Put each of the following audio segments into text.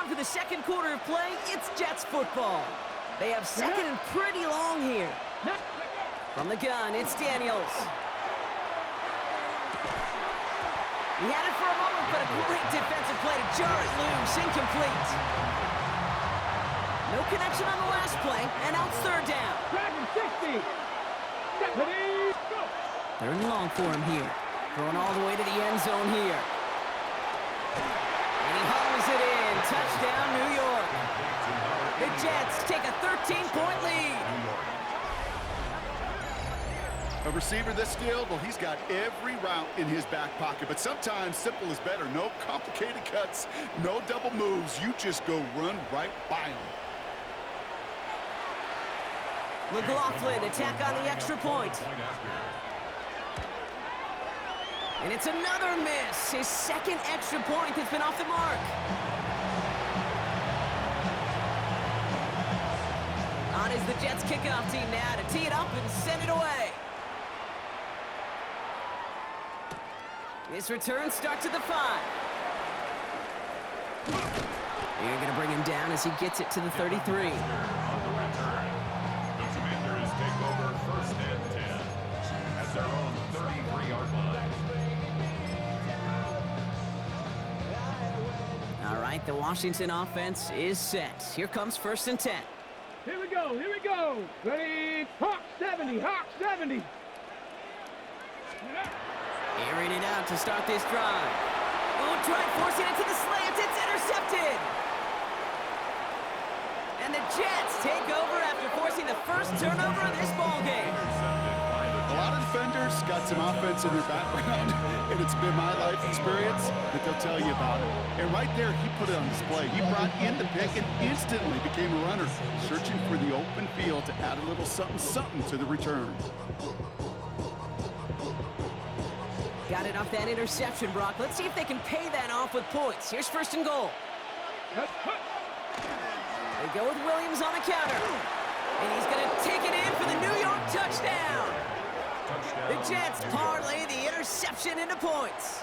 on for the second quarter of play. It's Jets football. They have second and pretty long here. From the gun, it's Daniels. He had it for a moment, but a great defensive play to jar it loose. Incomplete. No connection on the last play, and out third down. 60. Third and long for him here. Throwing all the way to the end zone here. And he hauls it in. Touchdown, New York. The Jets take a 13-point lead. A receiver this skilled, well, he's got every route in his back pocket, but sometimes simple is better. No complicated cuts, no double moves. You just go run right by him. McLaughlin attack on the extra point. And it's another miss. His second extra point has been off the mark. On is the Jets kickoff team now to tee it up and send it away. His return starts at the 5. They're going to bring him down as he gets it to the 33. All right, the Washington offense is set. Here comes 1st and 10. Here we go, here we go. Ready, Hawk 70, Hawk 70. Airing it out to start this drive. Oh, try forcing it to the slants. It's intercepted. And the Jets take over after forcing the first turnover of this ballgame. A lot of defenders got some offense in their background, and it's been my life experience that they'll tell you about it. And right there, he put it on display. He brought in the pick and instantly became a runner, searching for the open field to add a little something to the return. Got it off that interception, Brock. Let's see if they can pay that off with points. Here's 1st and goal. They go with Williams on the counter. And he's going to take it in for the New York touchdown. The Jets parlay the interception into points.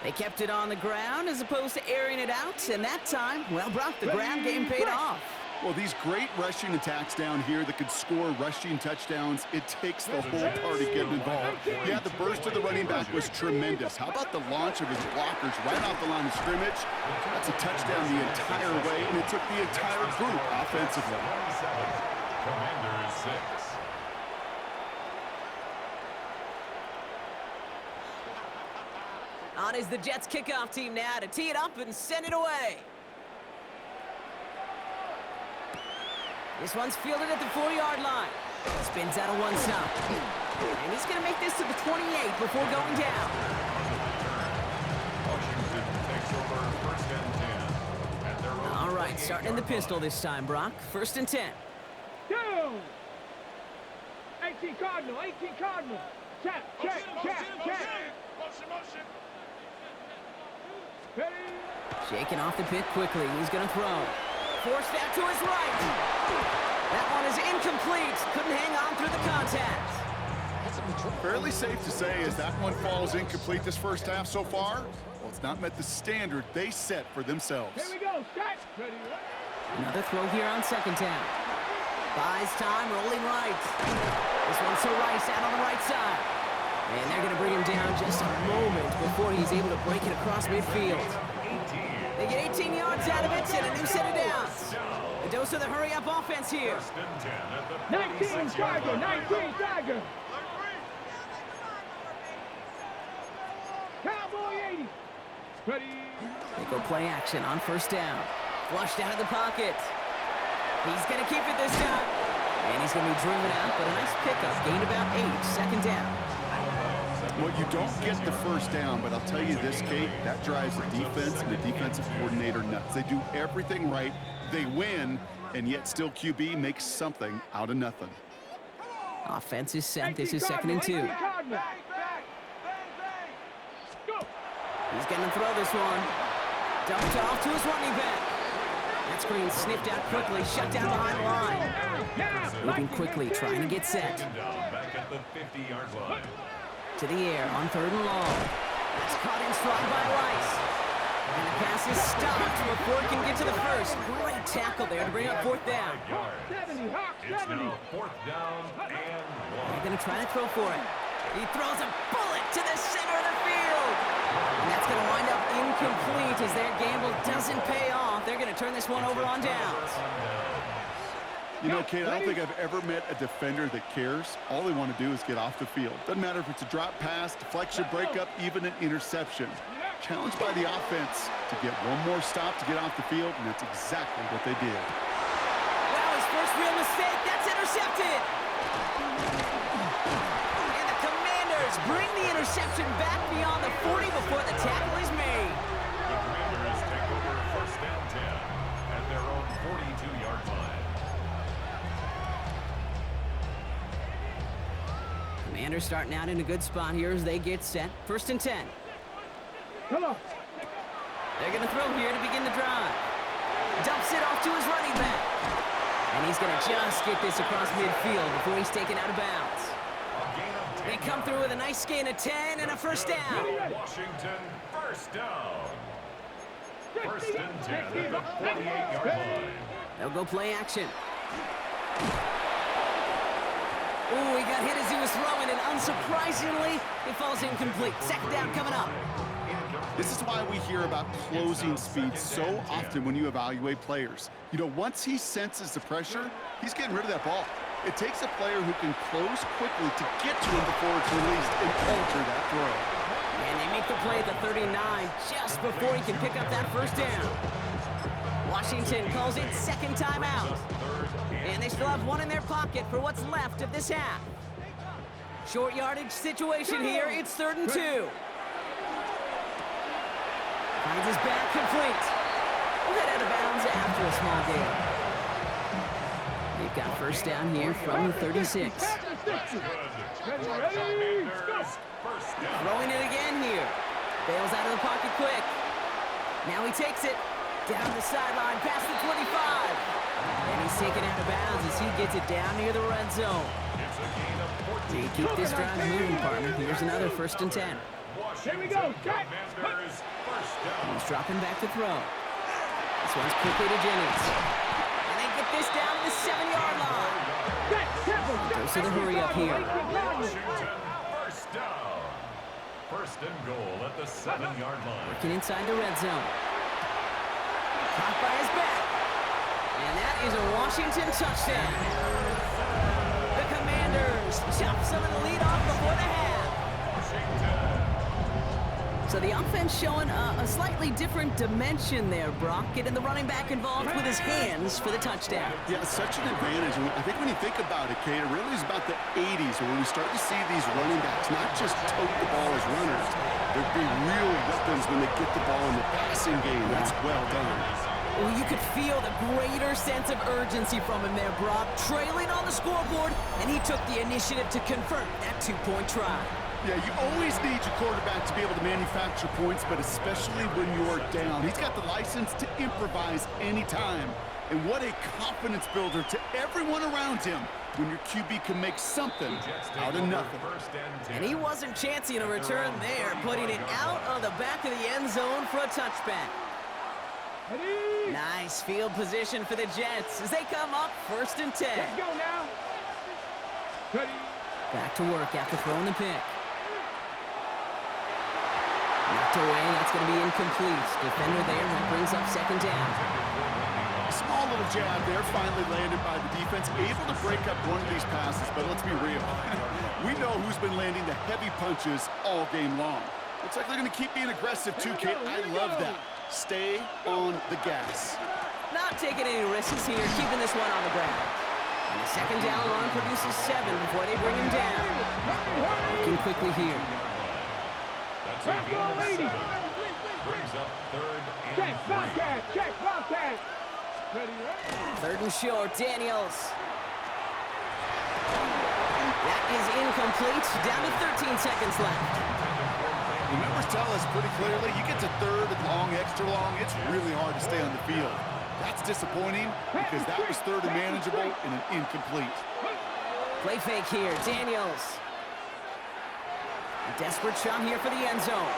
They kept it on the ground as opposed to airing it out. And that time, well, Brock, the ground game paid off. Well, these great rushing attacks down here that could score rushing touchdowns, it takes the whole party getting involved. Yeah, the burst of the running back was tremendous. How about the launch of his blockers right off the line of scrimmage? That's a touchdown the entire way, and it took the entire group offensively. Commanders 6. On is the Jets kickoff team now to tee it up and send it away. This one's fielded at the 40-yard line. Spins out of one side. And he's going to make this to the 28 before going down. Washington takes over 1st and 10. At their own All right, starting in the pistol this time, Brock. 1st and 10. Down. 18 Cardinal, 18 Cardinal. Check. Motion. Ready. Shaking off the pit quickly. He's going to throw. Forced out to his right. That one is incomplete. Couldn't hang on through the contact. Fairly safe to say as that one falls incomplete this first half so far, well, it's not met the standard they set for themselves. Here we go, set. Ready. Another throw here on 2nd down. Buys time, rolling right. This one's to Rice out on the right side. And they're going to bring him down just a moment before he's able to break it across midfield. They get 18 yards out of it and a new set of downs. A dose of the hurry-up offense here. 19 Tiger, 19 Tiger. Cowboy 80. Ready. They go play action on 1st down. Flushed out of the pocket. He's going to keep it this time. And he's going to be driven out, but a nice pickup. Gained about 8, 2nd down. Well, you don't get the first down, but I'll tell you this, Kate, that drives the defense and the defensive coordinator nuts. They do everything right. They win, and yet still QB makes something out of nothing. Offense is set. This is 2nd and 2. He's going to throw this one. Dumped off to his running back. That screen sniffed out quickly, shut down behind the line. Moving quickly, trying to get set. Back at the 50-yard line. To the air on 3rd and long. That's caught in stride by Rice. And the pass is stopped before it can get to the first. Great tackle there to bring up fourth down. Hawk 70, Hawk It's 70. now fourth down and They're 1. going to try to throw for it. He throws a bullet to the center of the field. And that's going to wind up incomplete as their gamble doesn't pay off. They're going to turn this one over on downs. You know, Kate, I don't think I've ever met a defender that cares. All they want to do is get off the field. Doesn't matter if it's a drop pass, deflection, breakup, even an interception. Challenged by the offense to get one more stop to get off the field, and that's exactly what they did. Wow, his first real mistake. That's intercepted. And the Commanders bring the interception back beyond the 40 before the tackle is made. The Commanders take over first and 10 at their own 42-yard line. Commanders starting out in a good spot here as they get set. First and 10. Come on. They're going to throw here to begin the drive. Dumps it off to his running back. And he's going to just get this across midfield before he's taken out of bounds. A gain of 10 They come through with a nice gain of 10 and a first down. Washington, first down. First and 10 at the 48-yard line. They'll go play action. Ooh, he got hit as he was throwing, and unsurprisingly, it falls incomplete. Second down coming up. This is why we hear about closing speed so often when you evaluate players. You know, once he senses the pressure, he's getting rid of that ball. It takes a player who can close quickly to get to him before it's released and alter that throw. And they make the play at the 39 just before he can pick up that first down. Washington calls it second timeout. And they still have one in their pocket for what's left of this half. Short yardage situation here. It's 3rd and 2. Finds his back complete. We'll get out of bounds after a small gain. They've got first down here from the 36. Ready? Go. Throwing it again here. Bails out of the pocket quick. Now he takes it. Down the sideline, past the 25. And he's taken out of bounds as he gets it down near the red zone. They keep this drive moving, partner. Here's another 1st and 10. Here we go. Cut. He's dropping back to throw. This one's quickly to Jennings. And they get this down to the 7-yard line. Goes to the hurry up here. Washington, first down. First and goal at the 7-yard line. Working inside the red zone. Caught by his back. And that is a Washington touchdown. The Commanders chop some of the lead off before the half. So the offense showing a slightly different dimension there, Brock. Getting the running back involved with his hands for the touchdown. Yeah, it's such an advantage. And I think when you think about it, Kate, it really is about the 80s where we start to see these running backs not just tote the ball as runners. There'd be real weapons when they get the ball in the passing game. That's well done. Well, you could feel the greater sense of urgency from him there, Brock. Trailing on the scoreboard, and he took the initiative to convert that 2-point try. Yeah, you always need your quarterback to be able to manufacture points, but especially when you're down. He's got the license to improvise anytime. And what a confidence builder to everyone around him when your QB can make something out of nothing. And he wasn't chancing a return there, putting it out of the back of the end zone for a touchback. Ready? Nice field position for the Jets as they come up 1st and 10. Let's go now. Ready? Back to work after throwing the pick. Knocked away, that's going to be incomplete. Defender there, that brings up 2nd down. A small little jab there, finally landed by the defense, able to break up one of these passes, but let's be real. We know who's been landing the heavy punches all game long. Looks like they're going to keep being aggressive too, Kate. I love that. Stay on the gas. Not taking any risks here, keeping this one on the ground. And the 2nd down run produces 7 before they bring him down. Looking quickly here. That's a gain of 7. Brings up 3rd and 3. Check, Bobcat. Check, Bobcat. Ready, ready. 3rd and short, Daniels. That is incomplete. Down to 13 seconds left. The numbers tell us pretty clearly, you get to 3rd and long, extra long, it's really hard to stay on the field. That's disappointing because that was 3rd and manageable and an incomplete. Play fake here, Daniels. A desperate shot here for the end zone.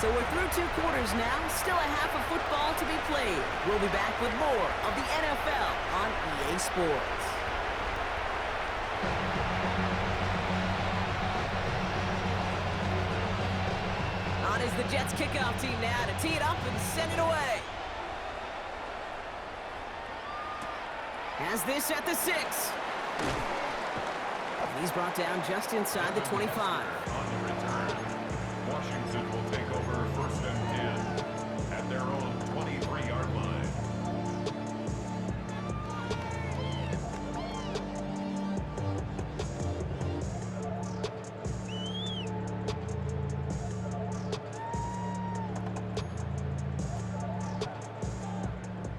So we're through 2 quarters now. Still a half of football to be played. We'll be back with more of the NFL on EA Sports. On is the Jets kickoff team now to tee it up and send it away. Has this at the 6. He's brought down just inside the 25. On the return, Washington will take over 1st and 10 at their own 23-yard line.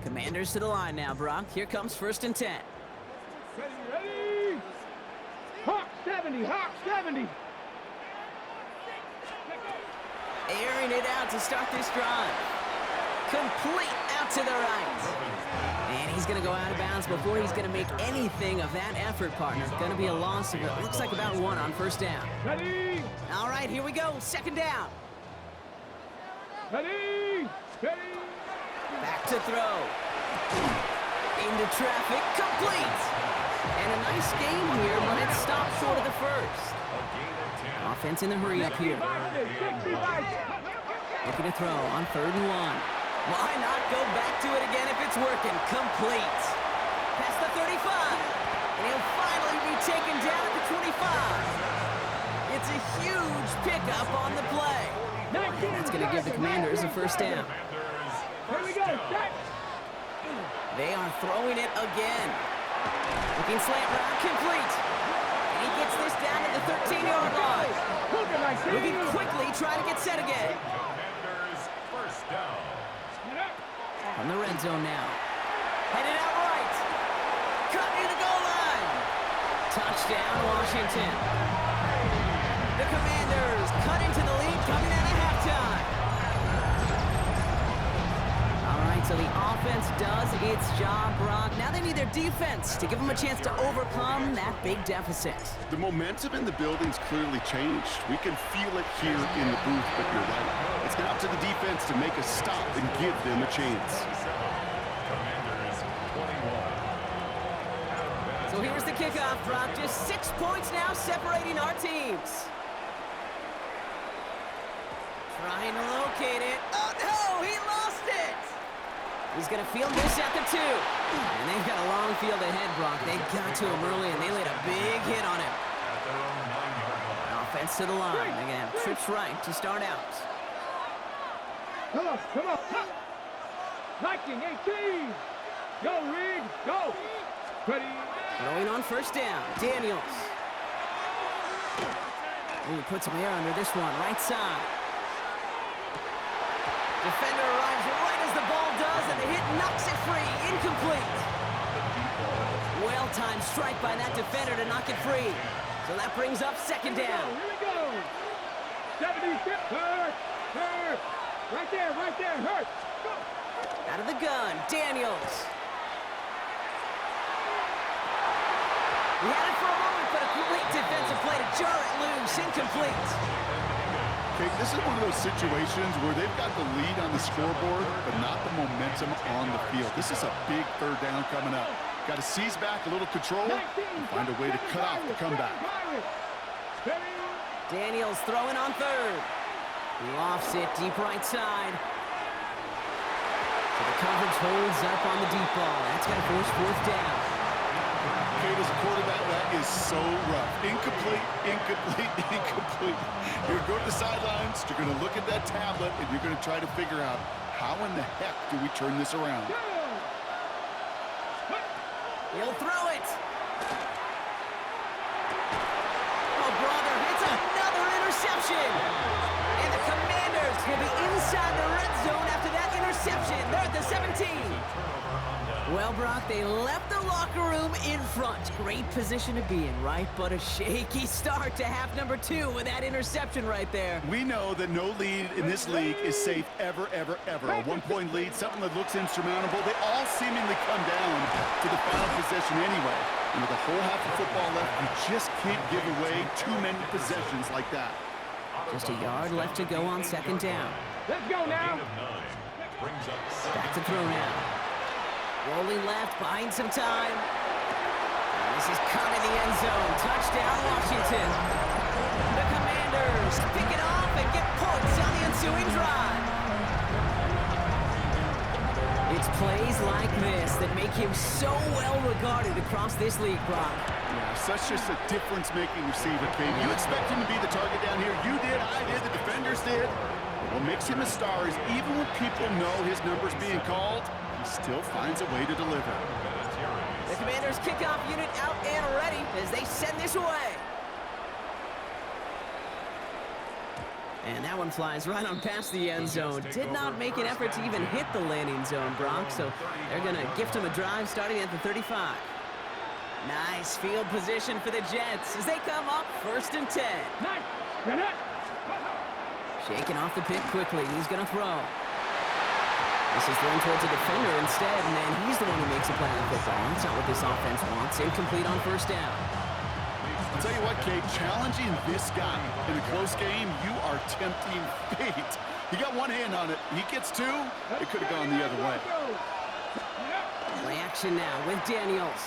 Commanders to the line now, Brock. Here comes 1st and 10. Ready? Hawk 70, Hawk 70. Airing it out to start this drive. Complete out to the right. And he's going to go out of bounds before he's going to make anything of that effort, partner. Going to be a loss of, it looks like about 1 on 1st down. Ready? All right, here we go. 2nd down. Ready? Ready? Back to throw. Into traffic. Complete. And a nice game here, but it stopped short of the 1st. Offense in the hurry up here. Looking to throw on 3rd and 1. Why not go back to it again if it's working? Complete. Past the 35. And he'll finally be taken down at the 25. It's a huge pickup on the play. That's going to give the Commanders a 1st down. Here we go. Set. They are throwing it again. Looking slant route, complete. And he gets this down to the 13-yard line. Moving quickly, trying to get set again. Commanders 1st down. From the red zone now. Headed out right. Cut near the goal line. Touchdown, Washington. The Commanders cut into the lead coming out of halftime. All right, so the offense does its job, Brock. Now they need their defense to give them a chance to overcome that big deficit. The momentum in the building's clearly changed. We can feel it here in the booth, but you're right. It's now up to the defense to make a stop and give them a chance. Commanders 21. So here's the kickoff, Brock. Just 6 points now separating our teams. Trying to locate it. Oh, no! He lost it! He's going to field this at the 2. And they've got a long field ahead, Brock. They got to him early, and they laid a big hit on him. At their own 9-yard line. Offense to the line. They're going to have trips right to start out. Come on, come on. Viking 18. Go, Reed, go. Ready? Throwing on 1st down. Daniels. Ooh, puts some air under this one. Right side. Defender arrives right as the ball does, and the hit knocks it free. Incomplete. Well-timed strike by that defender to knock it free. So that brings up 2nd down. Here we go. 70, hurt, hurt. Right there, hurt. Go. Out of the gun, Daniels. He had it for a moment, but a great defensive play to jar it loose. Incomplete. Okay, this is one of those situations where they've got the lead on the scoreboard, but not the momentum on the field. This is a big 3rd down coming up. Got to seize back a little control and find a way to cut off the comeback. Daniels throwing on 3rd. He lofts it deep right side. So the coverage holds up on the deep ball. That's going to force 4th down. Okay, as a quarterback, that is so rough. Incomplete, incomplete, incomplete. You're going to go to the sidelines, you're going to look at that tablet, and you're going to try to figure out how in the heck do we turn this around. He'll throw it. Oh, brother, it's another interception. And the Commanders will be inside the red zone after that interception. They're at the 17. Well, Brock, they left the locker room in front. Great position to be in, right? But a shaky start to half number 2 with that interception right there. We know that no lead in this league is safe ever, ever, ever. A 1-point lead, something that looks insurmountable. They all seemingly come down to the final possession anyway. And with a whole half of football left, you just can't give away too many possessions like that. Just a yard left to go on 2nd down. Let's go now. Gain of 9 brings up Back to throw now. Rolling left, buying some time. And this is caught in the end zone. Touchdown, Washington. The Commanders pick it off and get points on the ensuing drive. It's plays like this that make him so well regarded across this league, Brock. Yeah, such just a difference-making receiver, Kate. You expect him to be the target down here. You did, I did, the defenders did. What makes him a star is even when people know his number's being called, he still finds a way to deliver. The Commanders' kickoff unit out and ready as they send this away. And that one flies right on past the end zone. Did not make an effort to even hit the landing zone, Brock, so they're going to gift him a drive starting at the 35. Nice field position for the Jets as they come up 1st and 10. Nice. Get it. Shaking off the pick quickly. He's going to throw. This is thrown towards a defender instead, and then he's the one who makes a play on football. That's not what this offense wants. Incomplete on 1st down. I'll tell you what, Kate, challenging this guy in a close game, you are tempting fate. He got one hand on it. He gets 2. It could have gone the other way. Play action now with Daniels.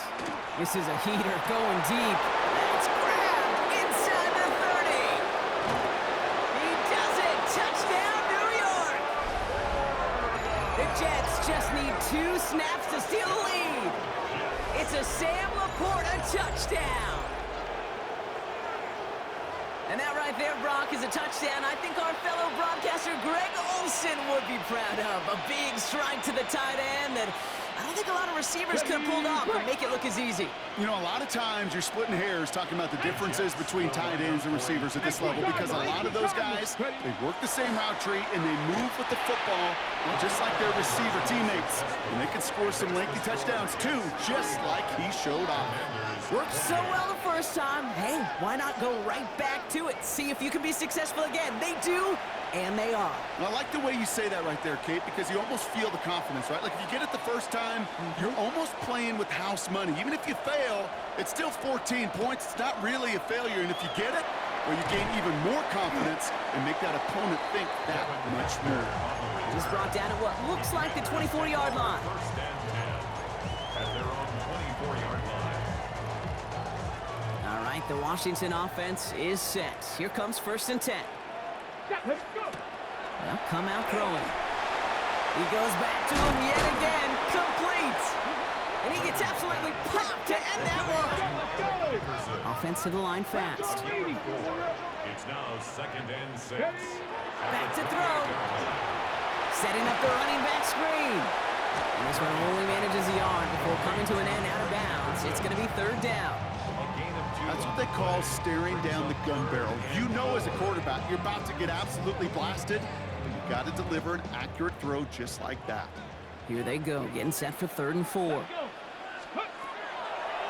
This is a heater going deep. That's grabbed inside the 30. He does it. Touchdown, New York. The Jets just need 2 snaps to steal the lead. It's a Sam Laporta touchdown. And that right there, Brock, is a touchdown I think our fellow broadcaster Greg Olsen would be proud of. A big strike to the tight end that I don't think a lot of receivers could have pulled off and make it look as easy. You know, a lot of times you're splitting hairs talking about the differences between tight ends and receivers at this level because a lot of those guys, they work the same route tree and they move with the football just like their receiver teammates. And they can score some lengthy touchdowns too, just like he showed off. Worked so well the first time. Hey, why not go right back to it? See if you can be successful again. They do, and they are. And I like the way you say that right there, Kate, because you almost feel the confidence, right? Like if you get it the first time, you're almost playing with house money. Even if you fail, it's still 14 points. It's not really a failure. And if you get it, well, you gain even more confidence and make that opponent think that much more. He's brought down at what looks like the 24-yard line. 1st and 10 at their own 24-yard line. All right, the Washington offense is set. Here comes 1st and 10. Let's go. Well, come out throwing. He goes back to him yet again. Complete. And he gets absolutely popped to end that one. Offense to the line fast. It's now 2nd and 6. Back to throw. Setting up the running back screen. And this one only manages a yard before coming to an end out of bounds. It's going to be 3rd down. That's what they call staring down the gun barrel. You know as a quarterback, you're about to get absolutely blasted, but you got to deliver an accurate throw just like that. Here they go, getting set for 3rd and 4.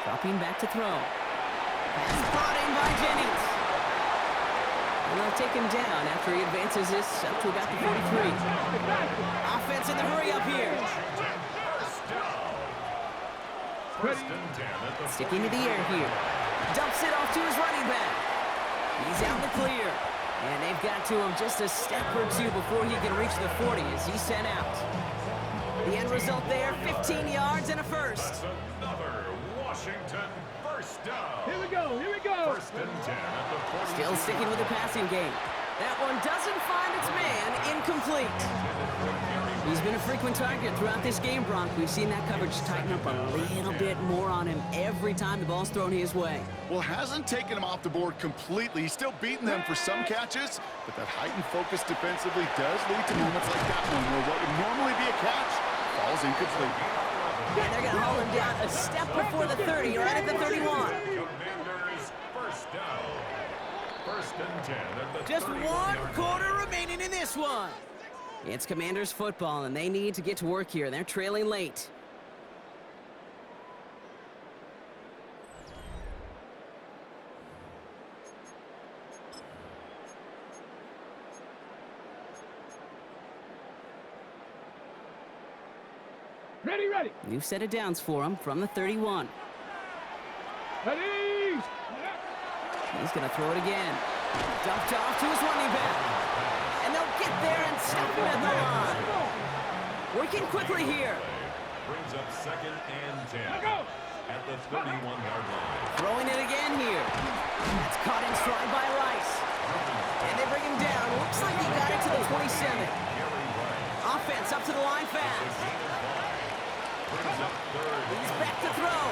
Dropping back to throw. Pass brought in by Jennings. And they'll take him down after he advances this up to about the 43. Offense in the hurry up here. Sticking to the air here. Dumps it off to his running back. He's out in the clear. And they've got to him just a step or 2 before he can reach the 40 as he's sent out. The end result there, 15 yards and a first. That's another Washington 1st down. Here we go. Here we go. 1st and 10 at the 40. Still sticking with the passing game. That one doesn't find its man, incomplete. He's been a frequent target throughout this game, Brock. We've seen that coverage tighten up a little bit more on him every time the ball's thrown his way. Well, hasn't taken him off the board completely. He's still beating them for some catches, but that heightened focus defensively does lead to moments like that one where what would normally be a catch falls incomplete. And they're going to haul him down a step before the 30, right at the 31. Commanders 1st down. 1st and 10 at the Just 31-yard 1 quarter remaining in this one. It's Commanders football, and they need to get to work here. They're trailing late. Ready, ready. New set of downs for him from the 31. Ready. He's going to throw it again. Dumped off to his running back. And they'll get there and stop him working quickly here. Brings up 2nd and 10 Go. at the 31-yard line. Throwing it again here. That's caught in stride by Rice. And they bring him down. Looks like he got it to the 27. Gary Rice. Offense up to the line fast. Brings up 3rd. He's back to throw.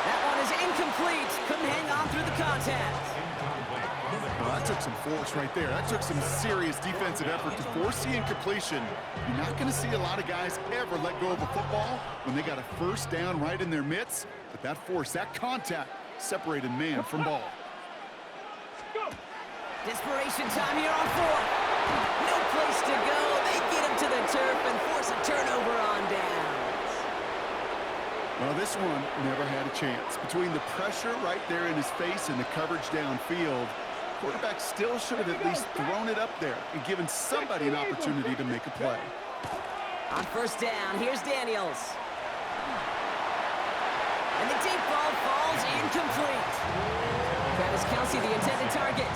That one is incomplete. Couldn't hang on through the contact. Well, that took some force right there. That took some serious defensive effort to force the incompletion. You're not going to see a lot of guys ever let go of a football when they got a first down right in their midst. But that force, that contact, separated man from ball. Go. Desperation time here on 4th. No place to go. They get him to the turf and force a turnover on downs. Well, this one never had a chance. Between the pressure right there in his face and the coverage downfield, quarterback still should have at least thrown it up there and given somebody an opportunity to make a play. On first down, here's Daniels. And the deep ball falls incomplete. Travis Kelce, the intended target.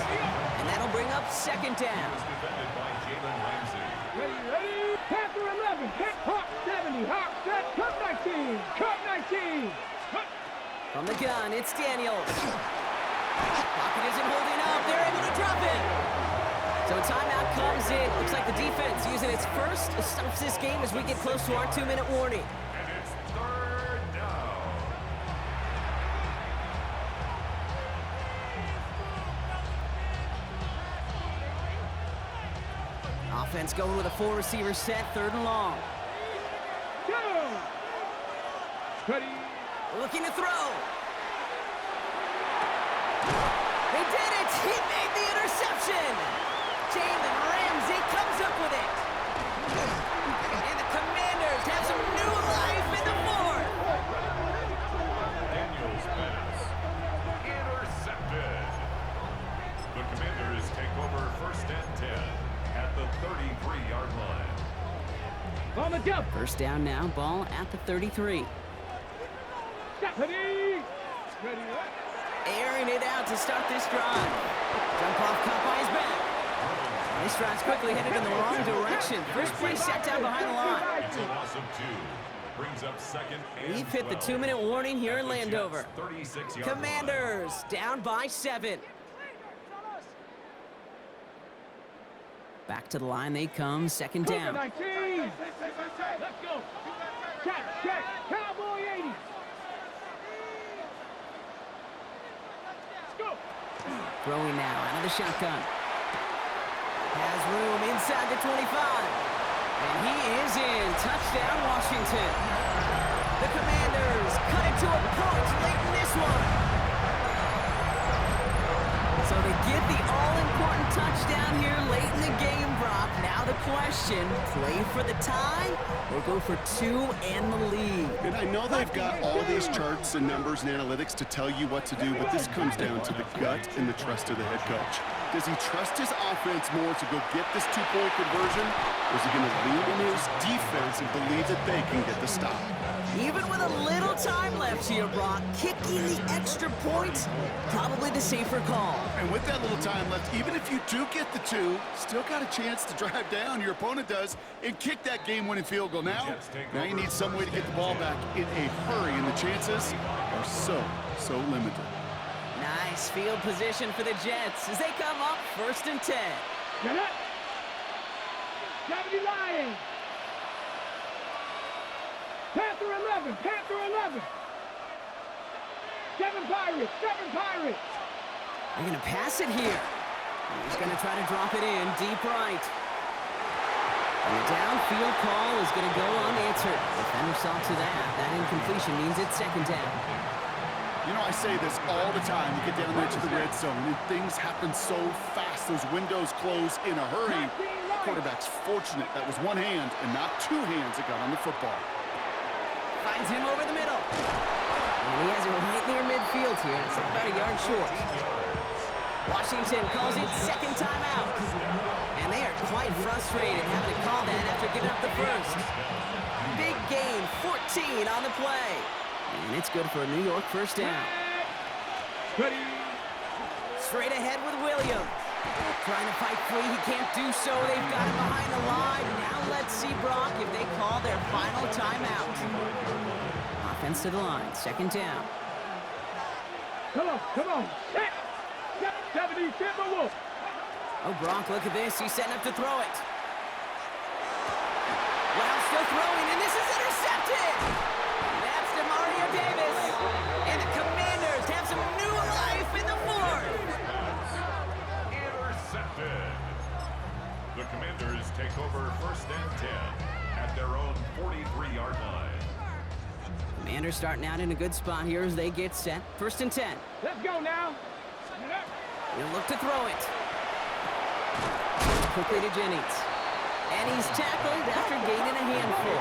And that'll bring up 2nd down. Defended by Jalen Ramsey. Ready. Panther 11. Hawk 70. Hawk set. Cut 19. Cut 19. Cut. From the gun, it's Daniels. Pocket isn't holding up. They're able to drop it. So a timeout comes in. Looks like the defense using its first stops this game as we get close to our 2-minute warning. And it's 3rd down. Offense going with a 4-receiver set, 3rd and long. Go. Ready. Looking to throw. They did it! He made the interception! Jalen Ramsey comes up with it. And the Commanders have some new life in the 4th. Daniels pass. Intercepted. The Commanders take over 1st and 10 at the 33-yard line. On the jump. First down now, ball at the 33. Ready. Ready. Airing it out to start this drive. Jump off caught by his back. This drive's quickly headed in the wrong direction. First play set down behind the line. It's a loss of 2. Brings up 2nd and We've hit the 12. 2-minute warning here At in the Landover. Jets' 36-yard Commanders down by 7. Back to the line they come, 2nd down. 19. Let's go. Check. Cowboy 80. Let's go. Throwing now out of the shotgun. Has room inside the 25. And he is in. Touchdown, Washington. The Commanders cut it to a point late in this one. So they get the all-important touchdown here late in the game, Brock. Now the question, play for the tie or go for 2 and the lead? And I know they've got all these charts and numbers and analytics to tell you what to do, but this comes down to the gut and the trust of the head coach. Does he trust his offense more to go get this 2-point conversion, or is he going to lean in his defense and believe that they can get the stop? Even with a little time left here, Brock, kicking the extra point, probably the safer call. And with that little time left, even if you do get the 2, still got a chance to drive down, your opponent does, and kick that game-winning field goal. Now you need some way to get the ball back in a hurry, and the chances are so limited. Nice field position for the Jets as they come up 1st and 10. Get up. 70 Lions. Panther 11. Panther 11. 7 Pirates. 7 Pirates. They're going to pass it here. He's going to try to drop it in deep right. And the downfield call is going to go unanswered. Defender saw to that. That incompletion means it's 2nd down. You know, I say this all the time. You get down there to the red zone, and things happen so fast. Those windows close in a hurry. Quarterback's fortunate that was one hand and not 2 hands that got on the football. Finds him over the middle. And he has it right near midfield here. It's about a yard short. Washington calls it 2nd timeout. And they are quite frustrated having to call that after giving up the first. Big gain, 14 on the play. And it's good for a New York first down. Ready. Straight ahead with Williams. Trying to fight free, he can't do so. They've got him behind the line. Now let's see, Brock, if they call their final timeout. Offense to the line, second down. Come on. Set. 70, Timberwolves. Oh, Brock, look at this. He's setting up to throw it. Well, still throwing, and this is intercepted. That's DeMario Davis. And the Commanders have some new life in the fourth. Intercepted. The Commanders take over first and 10 at their own 43-yard line. Commanders starting out in a good spot here as they get set. First and 10. Let's go now. He'll look to throw it. Quickly to Jennings. And he's tackled after gaining a handful.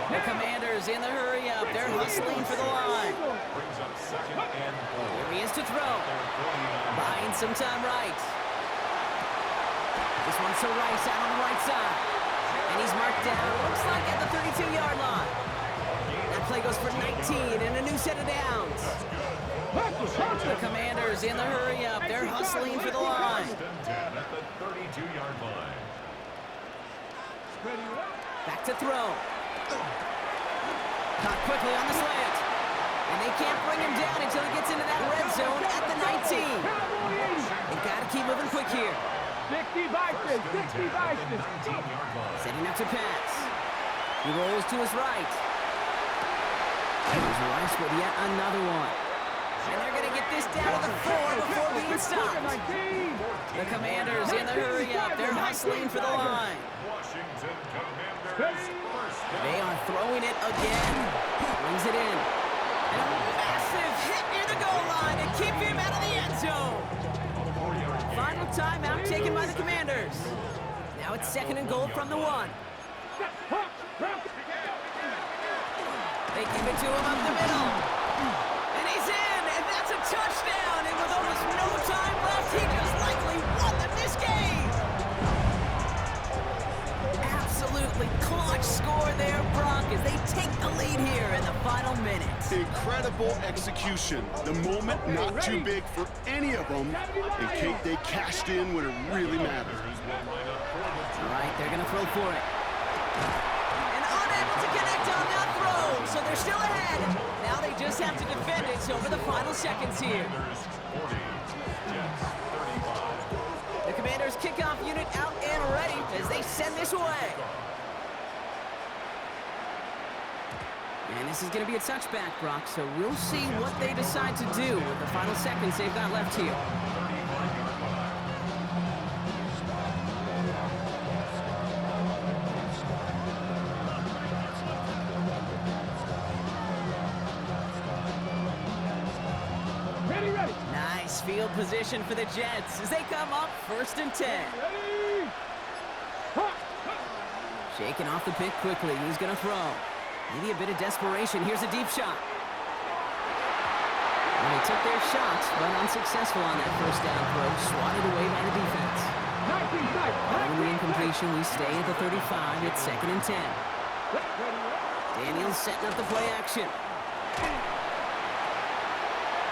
The Commanders in the hurry up. They're hustling for the line. Brings up second and 4. Here he is to throw. Buying some time right. This one's to Rice out on the right side. And he's marked down. Looks like at the 32-yard line. That play goes for 19 and a new set of downs. The Commanders in the hurry up. They're hustling for the line. First and 10 at the 32-yard line. Back to throw. Caught quickly on the slant. And they can't bring him down until he gets into that red zone at the 19. They've got to keep moving quick here. 60 Vikings, 60 Vikings. Setting up to pass. He rolls to his right. There's Rice with yet another one. And they're going to get this down to the 4 before being stopped. The Commanders in the hurry up. They're hustling for the line. Washington Commanders first down. They are throwing it again. Brings it in. And a massive hit near the goal line to keep him out of the end zone. Final timeout taken by the Commanders. Now it's second and goal from the 1. They give it to him up the middle. And he's in, and that's a touchdown. And with almost no time left, he just likely won them this game. Absolutely clutch score there, Brock, as they take the lead here in the final minutes. Incredible execution. The moment not too big for any of them. And Kate, they cashed in when it really mattered. All right, they're going to throw for it. And unable to connect on that throw, so they're still ahead. Now they just have to defend it over the final seconds here. 40, Jets 35. The Commanders kickoff unit out and ready as they send this away. And this is going to be a touchback, Brock, so we'll see what they decide to do with the final seconds they've got left here. Ready. Nice field position for the Jets as they come up first and 10. Ready. Shaking off the pick quickly. He's going to throw. Maybe a bit of desperation. Here's a deep shot. And they took their shots, but unsuccessful on that first down throw. Swatted away by the defense. Following the incompletion, we stay at the 35. It's second and 10. Daniels setting up the play action.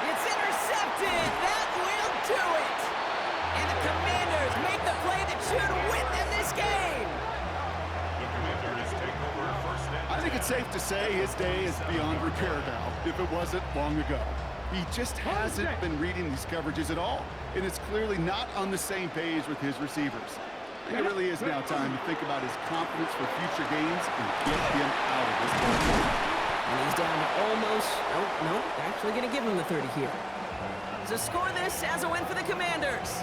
It's intercepted. That will do it. And the Commanders make the play that should win them this game. The Commanders take over first and 10. I think it's safe to say his day is beyond repair now, if it wasn't long ago. He just hasn't been reading these coverages at all, and it's clearly not on the same page with his receivers. I think it really is now time to think about his confidence for future games and get him out of this game. And he's down to almost, no, they're actually going to give him the 30 here. So score this as a win for the Commanders.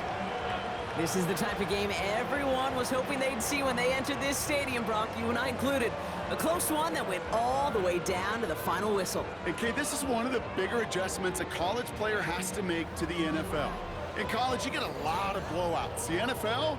This is the type of game everyone was hoping they'd see when they entered this stadium, Brock, you and I included. A close one that went all the way down to the final whistle. And Kate, this is one of the bigger adjustments a college player has to make to the NFL. In college, you get a lot of blowouts. The NFL,